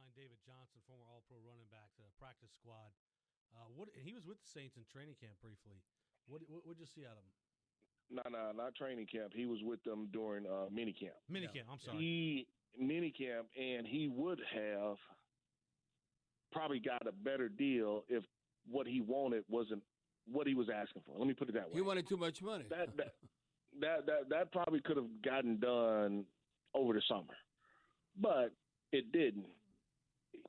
signed David Johnson, former All-Pro running back, to the practice squad. He was with the Saints in training camp briefly. What'd you see out of him? No, not training camp. He was with them during minicamp. Minicamp, I'm sorry. Minicamp, and he would have probably got a better deal if what he wanted wasn't what he was asking for. Let me put it that way. He wanted too much money. That probably could have gotten done over the summer, but it didn't.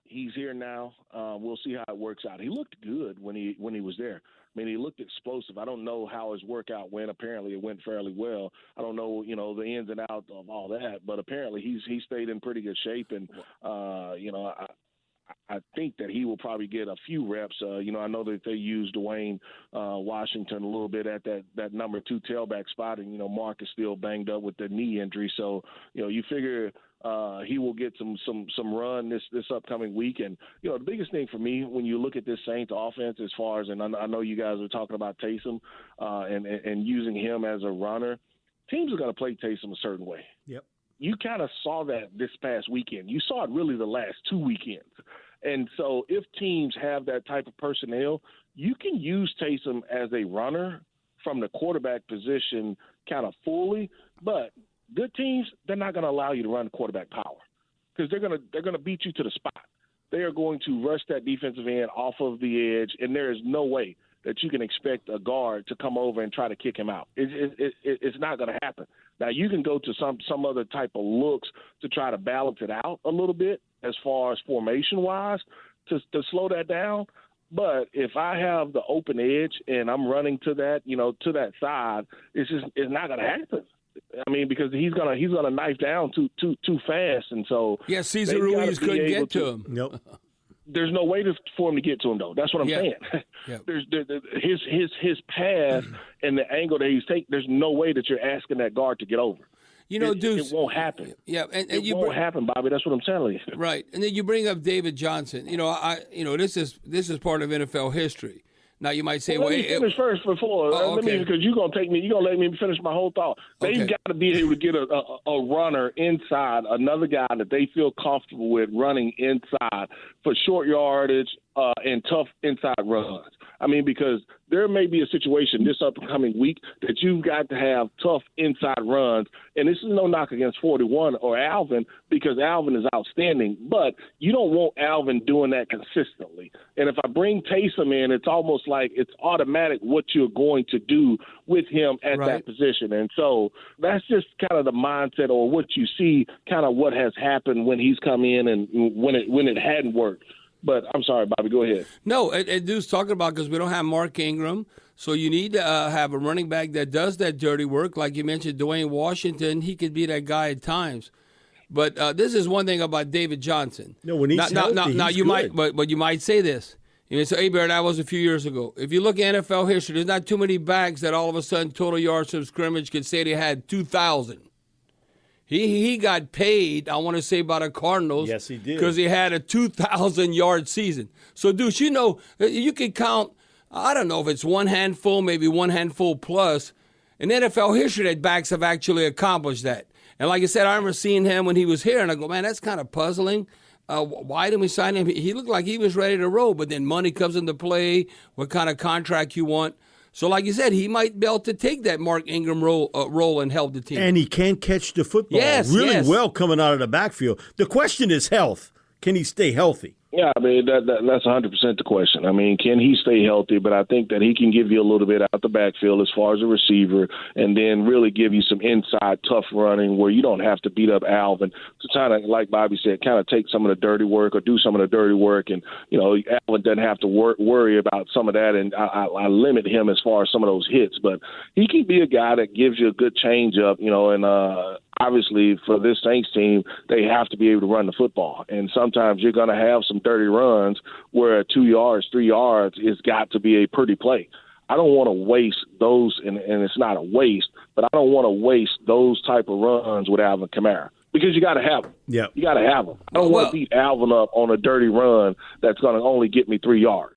He's here now. We'll see how it works out. He looked good when he was there. I mean, he looked explosive. I don't know how his workout went. Apparently, it went fairly well. I don't know, the ins and outs of all that, but apparently he stayed in pretty good shape. And I think that he will probably get a few reps. I know that they used Dwayne Washington a little bit at that number 2 tailback spot, and Mark is still banged up with the knee injury. So you figure he will get some run this upcoming week. And the biggest thing for me when you look at this Saints offense, as far as, and I know you guys are talking about Taysom and using him as a runner, teams are going to play Taysom a certain way. Yep. You kind of saw that this past weekend. You saw it really the last 2 weekends. And so if teams have that type of personnel, you can use Taysom as a runner from the quarterback position kind of fully. But good teams, they're not going to allow you to run quarterback power because they're going to beat you to the spot. They are going to rush that defensive end off of the edge, and there is no way that you can expect a guard to come over and try to kick him out. It's not going to happen. Now, you can go to some other type of looks to try to balance it out a little bit as far as formation-wise to slow that down. But if I have the open edge and I'm running to that, to that side, it's not going to happen. I mean, because he's gonna knife down too fast, and so Cesar Ruiz couldn't get to him. Nope. There's no way for him to get to him, though. That's what I'm saying. Yep. There's his pass and the angle that he's taking. There's no way that you're asking that guard to get over. Deuce, it won't happen. Yeah, and it won't happen, Bobby. That's what I'm telling you. Right, and then you bring up David Johnson. This is part of NFL history. Now you might say, let me finish first before. Let me, because you're gonna let me finish my whole thought. They've got to be able to get a runner inside, another guy that they feel comfortable with running inside for short yardage and tough inside runs. I mean, because there may be a situation this upcoming week that you've got to have tough inside runs, and this is no knock against 41 or Alvin, because Alvin is outstanding, but you don't want Alvin doing that consistently. And if I bring Taysom in, it's almost like it's automatic what you're going to do with him at that position. And so that's just kind of the mindset, or what you see, kind of what has happened when he's come in and when it hadn't worked. But I'm sorry, Bobby, go ahead. No, and Dude's talking about, because we don't have Mark Ingram, so you need to have a running back that does that dirty work. Like you mentioned, Dwayne Washington, he could be that guy at times. But this is one thing about David Johnson. No, when he's healthy, now he's you good. but you might say this. So, Bear, that was a few years ago. If you look at NFL history, there's not too many backs that all of a sudden total yards from scrimmage could say they had 2,000. He got paid, I want to say, by the Cardinals. Yes, he did. Because he had a 2,000-yard season. So, Deuce, you can count, I don't know if it's one handful, maybe one handful plus, in NFL history that backs have actually accomplished that. And like I said, I remember seeing him when he was here, and I go, man, that's kind of puzzling. Why didn't we sign him? He looked like he was ready to roll, but then money comes into play, what kind of contract you want. So, like you said, he might be able to take that Mark Ingram role and help the team. And he can catch the football really well coming out of the backfield. The question is health. Can he stay healthy? Yeah, I mean, that's 100% the question. I mean, can he stay healthy? But I think that he can give you a little bit out the backfield as far as a receiver, and then really give you some inside tough running where you don't have to beat up Alvin to kind of, like Bobby said, kind of take some of the dirty work or do some of the dirty work. And, Alvin doesn't have to worry about some of that, and I limit him as far as some of those hits. But he can be a guy that gives you a good change-up, and obviously for this Saints team, they have to be able to run the football. And sometimes you're going to have some dirty runs where 2 yards, 3 yards is got to be a pretty play. I don't want to waste those, and it's not a waste, but I don't want to waste those type of runs with Alvin Kamara, because you got to have them. Yeah, you got to have them. I don't want to beat Alvin up on a dirty run that's going to only get me 3 yards.